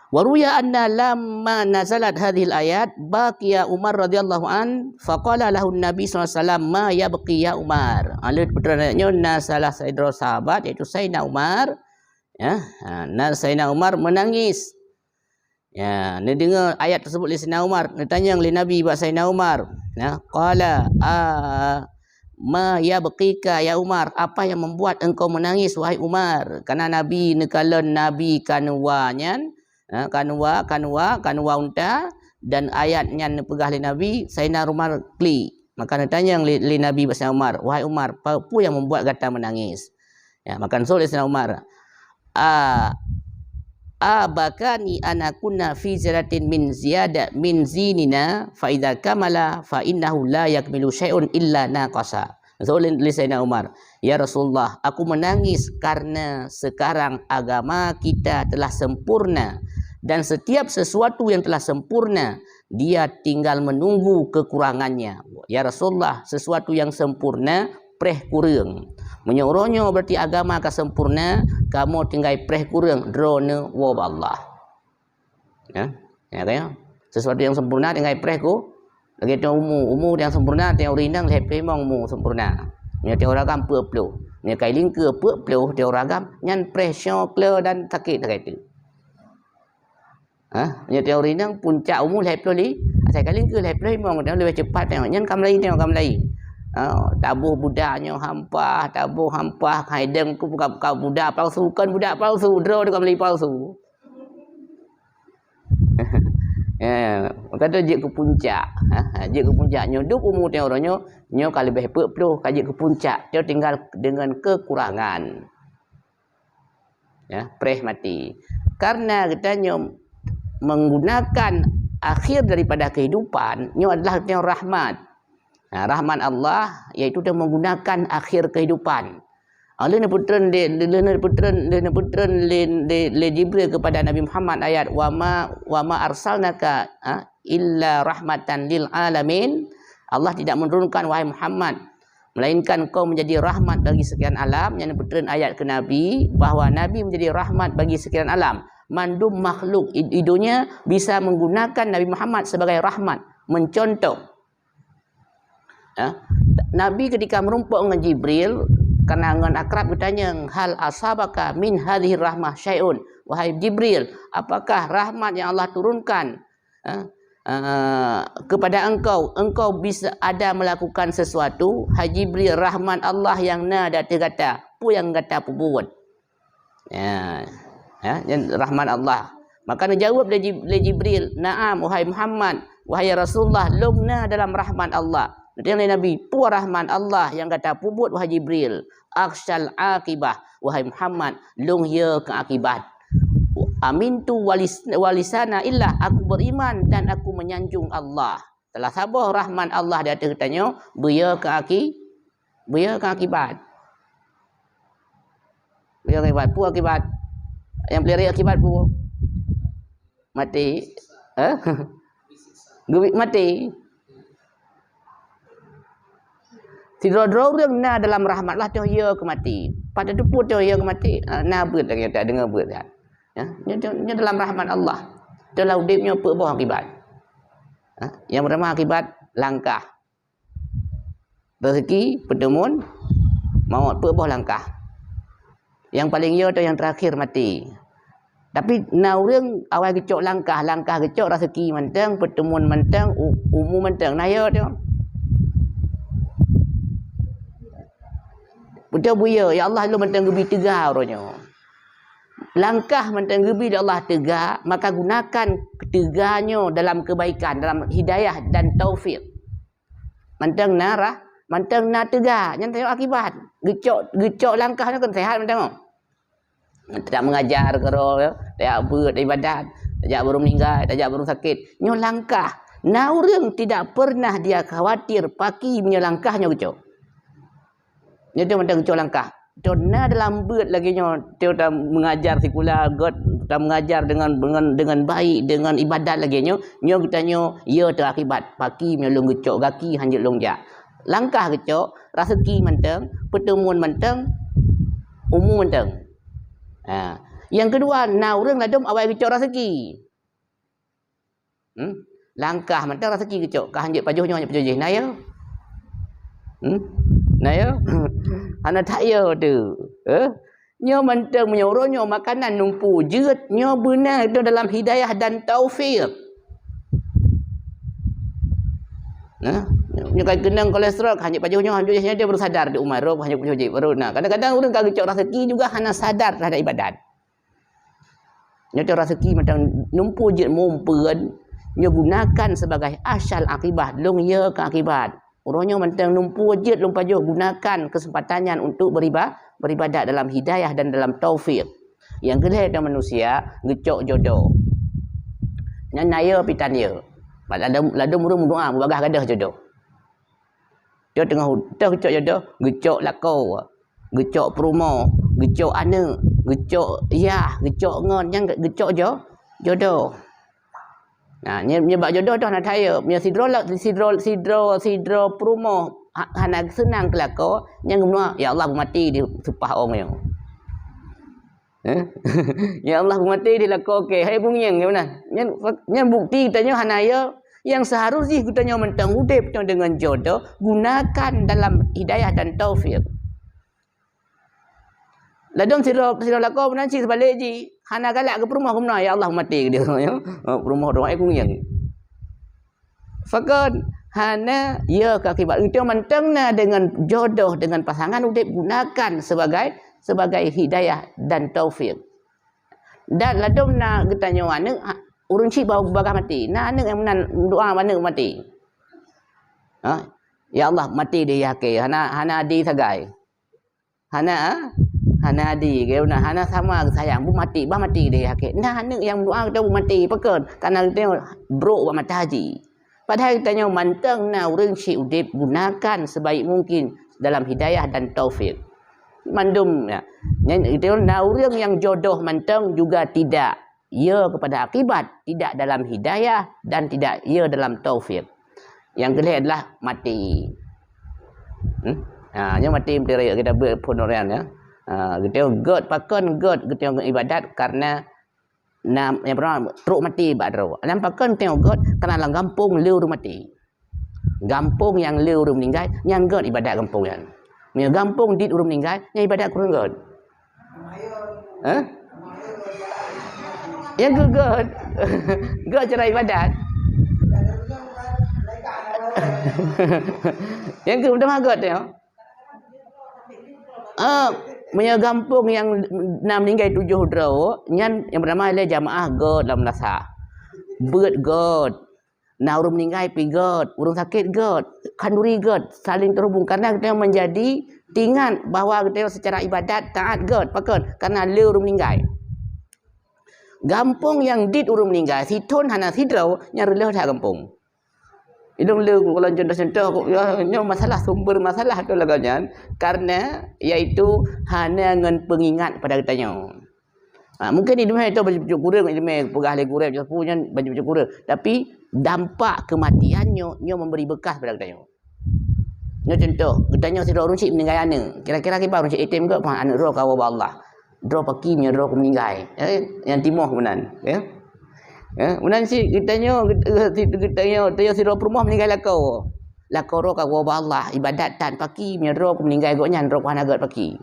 Waruya anna lamma nazalat hadhil ayat baqiya Umar radhiyallahu an faqala lahu Nabi SAW ma yabqi ya Umar. Alif putranya salah saudara sahabat iaitu Sayyidina Umar, ya. Sayyidina Umar menangis. Ya, dia dengar ayat tersebut oleh Sayyidina Umar, dia tanya oleh Nabi buat Sayyidina Umar, ya, qala ma yabqika ya Umar, apa yang membuat engkau menangis wahai Umar? Karena Nabi nekala Nabi kanuanyan, kanua unta dan ayatnya nepegah oleh Nabi, Sayyidina Umar kli. Maka dia tanya oleh Nabi Sayyidina Umar, wahai Umar, apa yang membuat kata menangis? Ya, maka oleh Sayyidina Umar, bakani anakuna fi ziratin min ziyada min zinina fa idza kamala fa innahu la yakmilu syai'un illa naqasa. Oleh Sayyidina Umar, ya Rasulullah, aku menangis karena sekarang agama kita telah sempurna dan setiap sesuatu yang telah sempurna dia tinggal menunggu kekurangannya. Ya Rasulullah, sesuatu yang sempurna preh kurang. Menyoronyo berarti agama akan sempurna, kamu tinggal preh kurang drone wa Allah. Ya, ya kan? Sesuatu yang sempurna tinggal preh ku. Lagi tu umur yang sempurna tengok rinang happy mong umur sempurna. Nya tengok ragam pe-pelu. Nya kai lingke pe-pelu tengok ragam nyan pressure clear dan sakit dekat tu. Nya tengok rinang puncak umur happy li. Saya kai lingke happy mong dah lebih cepat tengok nyan kam lain tengok kam lain. Tabuh budaknya hampah, tabuh hampah haideng ku buka budak palsu kan budak palsu draw dekat beli palsu. Ya, kata jik ke puncak. Jik ke puncak nyoduk umur tengok orangnya nyo kalau lebih pe-pelu kajik ke puncak dia tinggal dengan kekurangan. Ya, preh mati. Karena katanya menggunakan akhir daripada kehidupan nyo adalah tengok rahmat. Rahmat Allah iaitu dia menggunakan akhir kehidupan. Lalu putran le Jibril kepada Nabi Muhammad ayat wa ma arsalnaka illa rahmatan lil alamin. Allah tidak menurunkan wahai Muhammad melainkan kau menjadi rahmat bagi sekian alam. Yang putran ayat ke Nabi bahawa Nabi menjadi rahmat bagi sekian alam. Mandum makhluk hidupnya bisa menggunakan Nabi Muhammad sebagai rahmat, mencontoh. Nabi ketika merumpuk dengan Jibril, kenangan akrab bertanya, hal asabaka min hadhihi rahmah syai'un, wahai Jibril, apakah rahmat yang Allah turunkan kepada engkau bisa ada melakukan sesuatu? Hai Jibril, rahmat Allah yang nada terkata pu yang kata pu buat, rahmat Allah. Maka dia jawab oleh Jibril, na'am wahai Muhammad, wahai Rasulullah, lumna dalam rahmat Allah. Dia Nabi, pu rahmat Allah yang kata pubut wahai Jibril, akhsyal akibah, wahai Muhammad, lung ya ke akibat. Amintu walisana illah, aku beriman dan aku menyanjung Allah. Telah sabar rahmat Allah dia katanya, beya ke akibat. Beya ke akibat, pu akibat. Yang peliri akibat pu mati. Gubik mati. Tidak ada orang na dalam rahmat lah dia ke mati. Pada tu pun dia ke mati. Na beut lagi tak dengar beut kan. Ya, dia dalam rahmat Allah. Dalam hidupnya apa buah akibat. Yang pertama akibat langkah. Rezeki pertemuan maut apa buah langkah. Yang paling ya tu yang terakhir mati. Tapi na orang awal kecok langkah kecok rezeki mentang, pertemuan mentang, umur mentang. Nah ya tu. Betul buaya, ya Allah lu mentang gebi tegak orangnya. Langkah mentang gebi ya Allah tegak, maka gunakan ketegaknya dalam kebaikan, dalam hidayah dan taufik. Mentang narah, mentang na tegak, yang tengok akibat. Gecok langkahnya kan sehat mentang. Tidak mengajar kero, tidak buat ibadat, tidak baru meninggal, tidak baru sakit. Nyo langkah. Na orang tidak pernah dia khawatir paki punya langkahnya gecok. Dia macam kecil langkah. Dia dalam beut lagi dia dah mengajar sekular, dah mengajar dengan baik, dengan ibadat lagi nyo kita ya terakibat paki melong gecok kaki hanjut longjak. Langkah gecok, rezeki menteng, pertemuan menteng, umur menteng. Yang kedua, na urang ladum awal kecok rezeki. Langkah mentang rezeki kecok, kah hanjek pajuh nyo pajuh nah ya. Nah ya. Ana tak ya tu. Nyo mentang menyuruh nyo makanan numpu jeut nyo benar itu dalam hidayah dan taufik. Nyo kai kenang kolesterol hanjek pajuh nyo dia baru sadar di umar roh hanjek pajuh baru. Nah, kadang-kadang urang kagak kecok rezeki juga hana sadar terhadap ibadat. Nyo tu rezeki macam numpu je mumpeun nyo gunakan sebagai asal akibat long ye ke akibat. Urangnya mentang numpu je lumpa jo gunakan kesempatannya untuk beribadat dalam hidayah dan dalam taufik. Yang kedua ada manusia ngecok jodoh. Nyan naya pitan ye. Ladum urang doa bagah gadah jodoh. Dia tengah ngecok jodoh, ngecok lakau, ngecok perumo, ngecok anak, ngecok yah, ngecok ngon, yang ngecok jodoh. Nah, nyebab jodoh dah nak saya, punya sidro perumo hana senang kelako, yang guna ya Allah mati di supah orang yang. Ya Allah mati di lako ke, hai bungyang gimana? Yang bukti tanya hana ya yang seharusnya kita nyo mentang udip dengan jodoh gunakan dalam hidayah dan taufik. Ladum sira lako menanci sebalik ji. Hana galak ke perumah kumna ya Allah mati dia ya. Perumah doa aku yang. Fakad hana ya ke akibat itu mentangna dengan jodoh dengan pasangan udip gunakan sebagai hidayah dan taufik. Dan ladum na getanya wana urang cik bau bagah mati. Nah anak yang menan doa mana mati. Ya Allah mati dia yake hana di sagai. Hana adi ke nah hana sama sayang bu mati dia ke nah anak yang doa kita bu mati pekan karena kita bro buat mata haji padahal kita nyo manteng na urang si udip gunakan sebaik mungkin dalam hidayah dan taufik mandum ya itu na urang yang jodoh manteng juga tidak ia kepada akibat tidak dalam hidayah dan tidak ia dalam taufik yang kedua adalah mati nya mati beraya kita berponorian ya. Kita god pakon god kita ibadat karena nam yang pertama teruk mati badro. Nam pakon tengok god karena lang kampung liu mati. Kampung yang liu meninggal yang god ibadat kampung yang. Punya kampung dit urung meninggal yang ibadat kurang god. Yang god. God cara ibadat. Yang ke udah god tengok. Punya kampung yang nam meninggal 7 draw yang pertama adalah jamaah god dalam nasa berat god nah urang meninggal pi god urang sakit god kanduri god saling terhubung karena kita menjadi tingan bahawa kita secara ibadat taat god pakon karena le urang meninggal kampung yang dit urang meninggal siton hana sidrau nya releh dah kampung Idung le kalau contoh-contoh ya masalah sumber masalah tu laganya karena iaitu hanya dengan pengingat pada katanya. Mungkin hidup itu baju kurang ilmu pegah le kurang punya baju kurang tapi dampak kematiannya nyo memberi bekas pada katanya. Nyo contoh katanya si orang cik meninggal anak kira-kira kita orang cik itim ke anak roh kawa Allah. Roh pakinya roh meninggal. Yang timah benan ya. Unan si kitanya tanya si roh perumah meninggal lakau roh kau Allah ibadat tan paki roh meninggal goknya roh hana got paki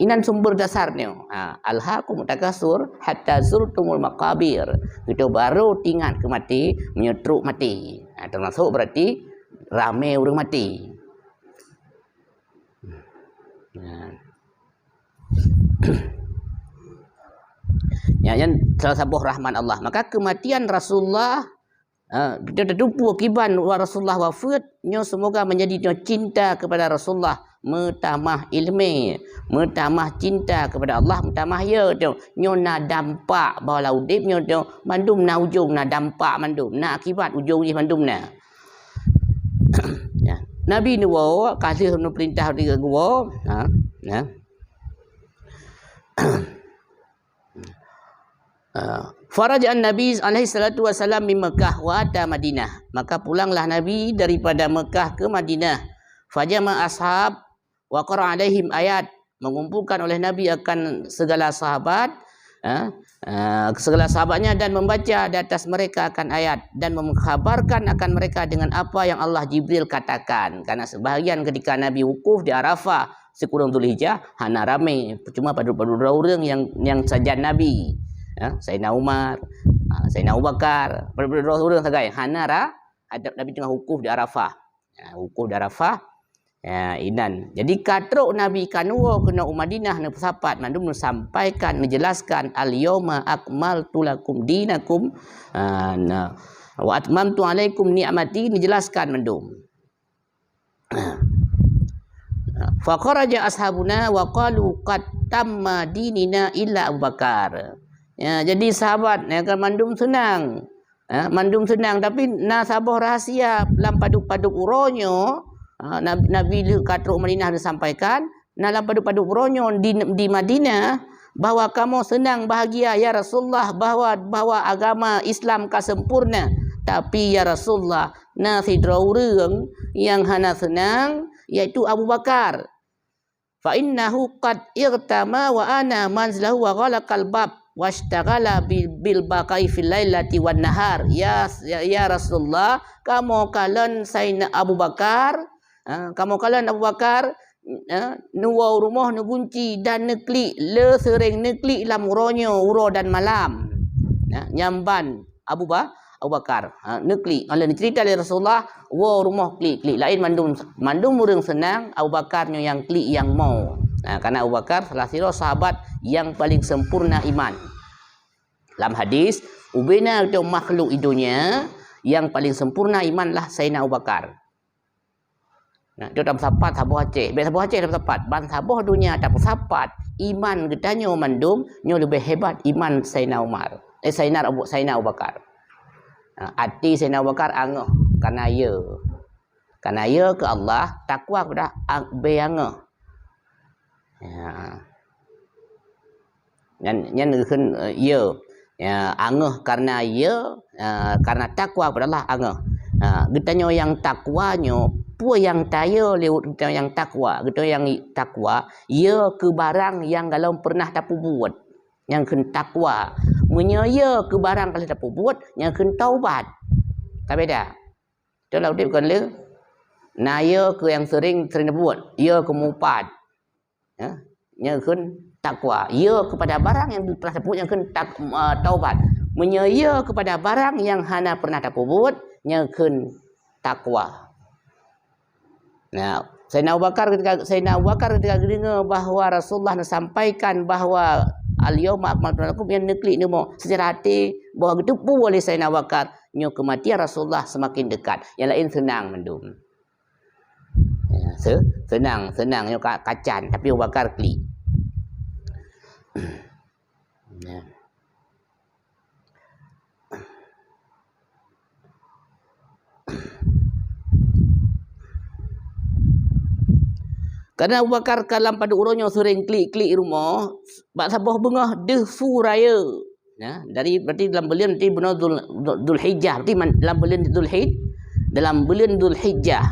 inan sumber dasarnya alhaqum takasur hatta zurtumul maqabir itu baru tingat ke mati menyetruk mati termasuk berarti ramai orang mati ya yang salah satu rahman Allah maka kematian Rasulullah kita tertumpu akibat Rasulullah wafat nyo semoga menjadi nyo cinta kepada Rasulullah metamah ilmu metamah cinta kepada Allah metamah ya nyo na dampak bahawa udip nyo mandum na ujung na dampak mandum na akibat ujung ni mandum na ya Nabi nuwa kasih perintah tiga gua ya Faraja'an Nabi alaihi salatu wasalam min Mekah wa ata Madinah. Maka pulanglah Nabi daripada Mekah ke Madinah. Fajama ashab wa qara alaihim ayat. Mengumpulkan oleh Nabi akan segala sahabat segala sahabatnya dan membaca di atas mereka akan ayat dan mengkhabarkan akan mereka dengan apa yang Allah Jibril katakan. Karena sebahagian ketika Nabi wukuf di Arafah sekurang Zulhijjah hana ramai, cuma padu-padu orang yang sajan Nabi. Sayyidina Umar, Sayyidina Abu Bakar, padu-padu orang sagai hana hadap Nabi tengah wukuf di Arafah. Wukuf di Arafah. Inan. Jadi katruk Nabi kanwa kena Madinah na sapat mandum sampaikan menjelaskan al-yauma akmaltu lakum dinakum wa atmamtu alaikum ni'mati menjelaskan mandum. Fa kharaja ashabuna wa qalu qad tamma dinina illa Abu Bakar. Jadi sahabat kan mandum senang. Mandum senang tapi na sabah rahsia lam paduk-paduk uronyo. Nabi katruk Madinah disampaikan dalam paduk-paduk beronyon di Madinah bahwa kamu senang bahagia ya Rasulullah bahwa agama Islam ka sempurna, tapi ya Rasulullah nasi orang yang hana senang yaitu Abu Bakar. Fa innahu qad irtama wa ana manzilahu wa ghalaqal bab washtaghala bil baqai fil lailati wan nahar. Ya Rasulullah, kamu kalian Sayyidina Abu Bakar, kamu kalian Abu Bakar nuwau rumah nugunci dan neklik le sering neklik lam uronyo uro dan malam. Nyamban Abu Bakar neklik Allah cerita dari Rasulullah wa rumah klik lain mandum urang senang Abu Bakarnya yang klik yang mau. Karena Abu Bakar salah satu sahabat yang paling sempurna iman. Dalam hadis ubena itu makhluk idunya yang paling sempurna imanlah Sayyidina Abu Bakar. Dia dalam sapat sabuh Aceh. Biasa sabuh Aceh dalam sapat. Ban sabuh dunia dalam sapat. Iman getanya mandum nyo lebih hebat iman Sayyidina Umar. Sayyidina Abu Bakar. Hati Sayyidina Abu Bakar angah karena ya. Karena ya ke Allah takwa kepada beangah. Yang ya angah karena ya karena takwa kepada Allah angah. Getanya yang takwanya pu yang tayo lewat kita yang takwa, kita yang takwa, ia ke barang yang kalau pernah tapu buat, yang ken takwa, menyaya ke barang kalau tapu buat, yang ken taubat, tak beda. Kalau dia bukan le, nah ia ke yang sering buat, ia ke mupat, yang ken takwa, ia kepada barang yang pernah tapu yang ken taubat, menyaya kepada barang yang hana pernah tapu buat, yang ken takwa. Sayyidina Abu Bakar ketika dengar bahawa Rasulullah sampaikan bahawa al-yauma akmaltu lakum yang neklik ni mo secara hati bahawa gedepu oleh Sayyidina Abu Bakar nyo kematian Rasulullah semakin dekat. Yang lain senang mendum. Senang nyo kacan tapi Abu Bakar klik. Karena Abu Bakar kalam pada uronyo sering klik rumah, bak sabah bengah defu raya. Berarti dalam bulan nanti benar Zulhijjah, berarti dalam bulan Zulhijjah.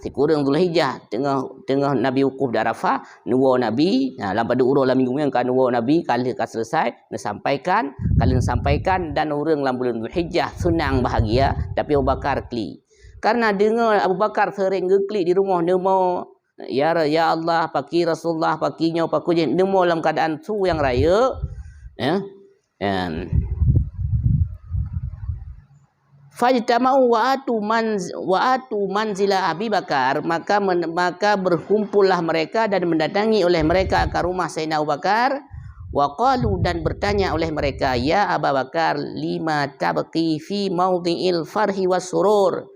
Sekurang Zulhijjah tengah Nabi wukuf di Arafah, nuwa Nabi, dalam pada urang dalam minggu yang kan nuwa Nabi kali selesai sampaikan dan orang dalam bulan Zulhijjah senang bahagia, tapi Abu Bakar klik. Karena dengar Abu Bakar sering ngeklik di rumah nemo ya Allah paki Rasulullah pakinya pakunya nemo dalam keadaan su yang raya fajtama'u wa atu manzila Abi Bakar, maka berkumpullah mereka dan mendatangi oleh mereka ke rumah Sayyidina Abu Bakar. Wa qalu dan bertanya oleh mereka, ya Abu Bakar lima tabqi fi maudhi'il farhi was surur.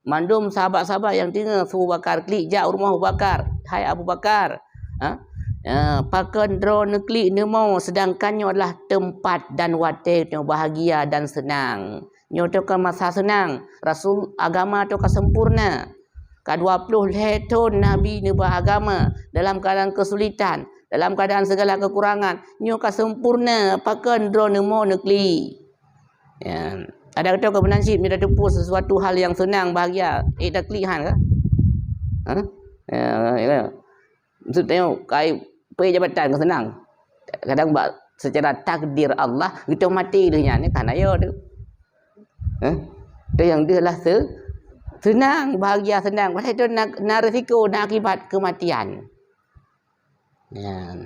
Mandum sahabat-sahabat yang dengar Abu Bakar klik jak rumah Abu Bakar. Hai Abu Bakar, pakan drone klik nemo sedangkannya adalah tempat dan wateknya bahagia dan senang. Nyoto ke masa senang. Rasul agama tu ke sempurna. Ke 20 tahun Nabi ni beragama dalam keadaan kesulitan, dalam keadaan segala kekurangan. Nyo ke sempurna pakan drone nemo nekli. Ada kata ke penasib ni dah tepu sesuatu hal yang senang bahagia. Dah kelihan ke? Maksud tengok kai pergi jabatan ke senang. Kadang secara takdir Allah kita mati dia ni kan ayo tu. Dia yang dia lah senang, bahagia senang. Pasal itu nak risiko, nak akibat kematian. Ya.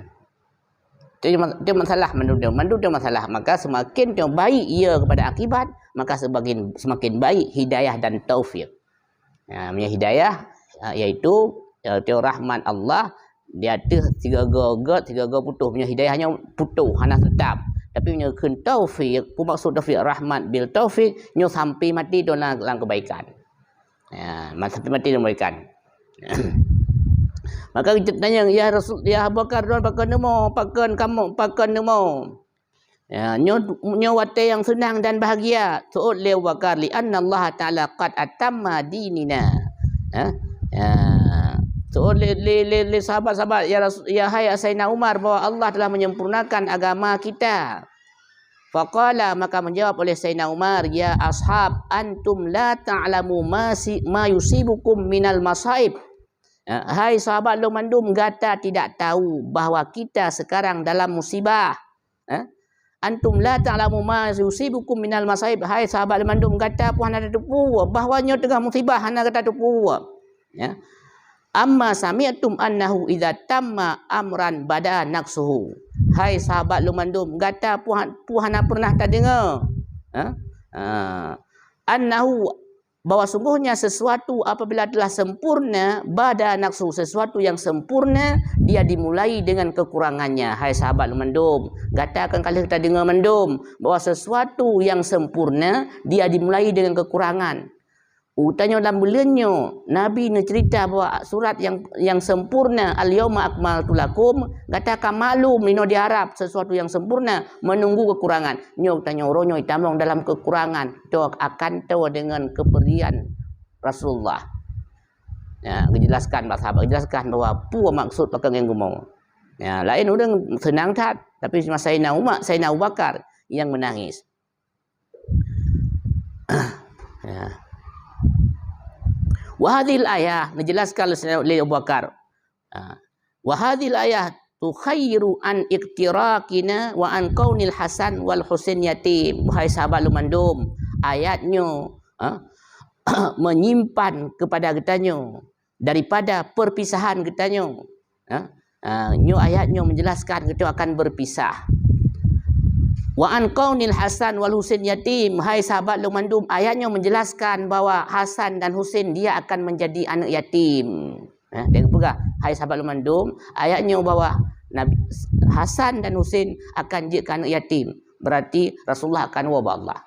Itu masalah mandum dia masalah. Maka semakin dia baik ia kepada akibat, maka semakin baik hidayah dan taufik. Ya, punya hidayah iaitu rahmat Allah. Dia ada tiga putus punya hidayahnya putus hana tetap. Tapi punya taufik, maksud taufik rahmat bil taufik nyo sampai mati dalam kebaikan. Ya, sampai mati dalam kebaikan. Maka kita tanya, ya Rasul, ya Abu Bakar, pakai nemo, pakai kamu, pakai nemo. Ya, nyo wate yang senang dan bahagia. Su'ud li Abu Bakar li anna Allah Ta'ala qad atamma dinina. Ya. So li sahabat-sahabat ya hai Sayyidina Umar bahwa Allah telah menyempurnakan agama kita. Faqala, maka menjawab oleh Sayyidina Umar, ya ashab antum la ta'lamu ma yusibukum minal masaib. Hai sahabat Lumandum, gata tidak tahu bahawa kita sekarang dalam musibah. Antum la ta'lamu ma yusibukum minal masaib. Hai sahabat Lumandum, gata puan ada tupu bahawanya tengah musibah hana kata tupu. Ya. Amma sami'tum annahu idza tamma amran bada naqsuhu. Hai sahabat Lumandum, gata puhan pernah tak dengar? Annahu, bahwa sungguhnya sesuatu apabila telah sempurna, bada naqsu, sesuatu yang sempurna dia dimulai dengan kekurangannya. Hai sahabat Lumandum, gata akan kali kita dengar Mandum bahwa sesuatu yang sempurna dia dimulai dengan kekurangan. Tanya dalam bulannya Nabi ni cerita bahawa surat yang sempurna al-yauma akmaltu lakum, katakan maklum lino diharap sesuatu yang sempurna menunggu kekurangan. Nyo tanya oronyo itamong dalam kekurangan to akan tahu dengan keperian Rasulullah. Ya, dijelaskan sahabat jelaskan bahawa apa maksud pakai yang gumau. Ya, lain orang senang tak, tapi cuma Sayyidina Umar, Sayyidina Abu Bakar yang menangis. Ya. Wahadil ayah menjelaskan oleh Abu Bakar. Wahadil ayah tukhayyiru an iktirakina wa an kaunil Hasan wal Husain yatim. Wahai sahabat Lumandum, ayatnya menyimpan kepada kitanya daripada perpisahan kitanya. Nyo ayatnya menjelaskan kita akan berpisah. Wa an kaunil Hasan wal Husain yatim. Hai sahabat Lumandum, ayatnya menjelaskan bahawa Hasan dan Husain dia akan menjadi anak yatim. Dia pegah. Hai sahabat Lumandum, ayatnya bahawa Nabi Hasan dan Husain akan jadi anak yatim. Berarti Rasulullah akan wabah Allah.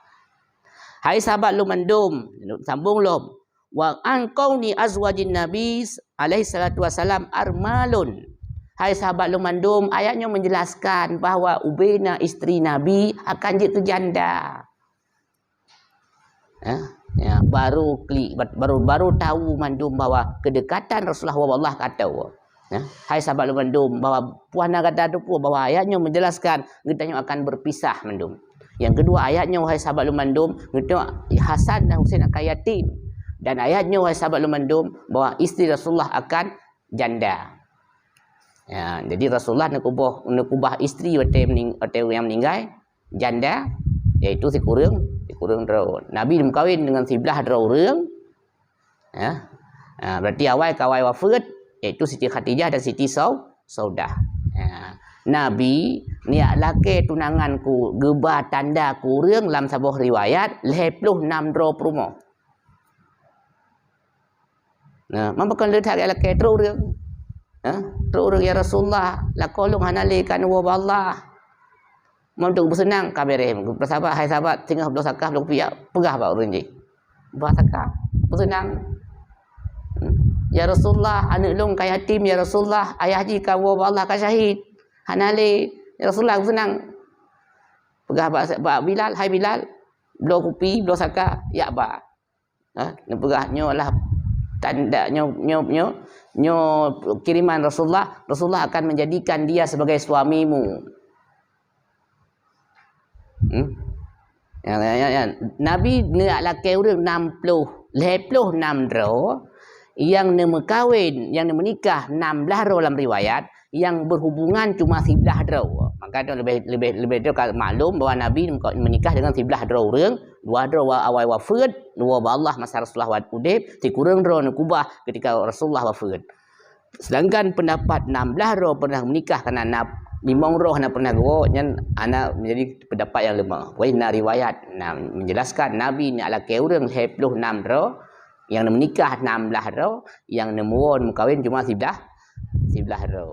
Hai sahabat Lumandum, sambung lom. Wa an kauni azwajin Nabi alaihi salatu wasalam armalun. Hai sahabat Lumandum, ayatnya menjelaskan bahawa Ubainah isteri Nabi akan jadi janda. Ya, baru tahu Mandum bahawa kedekatan Rasulullah wa Allah kata. Ya, hai sahabat Lumandum, bahawa puana kata tu bahawa ayatnya menjelaskan kita akan berpisah Mandum. Yang kedua ayatnya wahai sahabat Lumandum, kita Hasan dan Husain akan yatim. Dan ayatnya wahai sahabat Lumandum bahawa isteri Rasulullah akan janda. Ya, jadi Rasulullah nak kubah isteri yang meninggal janda, iaitu si kurang draw. Nabi berkahwin dengan 11 draw orang. Ya. Berarti awal kawai wafat iaitu Siti Khadijah dan Siti Saudah. Ya. Nabi niat laki tunanganku gebah tanda kurang dalam sebuah riwayat 26 draw perumo. Nah, mampukan letak laki draw orang. Terus ya Rasulullah la kolong hanalikan wa Allah. Untuk bersenang kabere bersahabat hai sahabat tinggal belah sakah belah piak pegah ba urang je. Belah sakah bersenang. Ya Rasulullah anak long kaya yatim ya Rasulullah ayah ji ka wa Allah ka syahid. Hanali ya Rasulullah bersenang. Pegah ba Bilal hai Bilal belah kopi belah sakah ya ba. Pegah nyo lah tanda nyo kiriman Rasulullah akan menjadikan dia sebagai suamimu. Nabi nak laki orang 26 draw yang nak menikah 16 draw dalam riwayat, yang berhubungan cuma 11 draw. Maka tu lebih tu maklum bahawa Nabi menikah dengan 11 dra urang, 2 dra awal wafat, 2 Allah masa Rasulullah udip, 3 dra nu kubah ketika Rasulullah wafat. Sedangkan pendapat 16 dra pernah menikah kerana 5 roh na pernah nyan ana menjadi pendapat yang lemah. Wahina riwayat menjelaskan Nabi ni ala ke urang 26 dra yang menikah 16 dra, yang nemuon mukawin cuma 11 dra.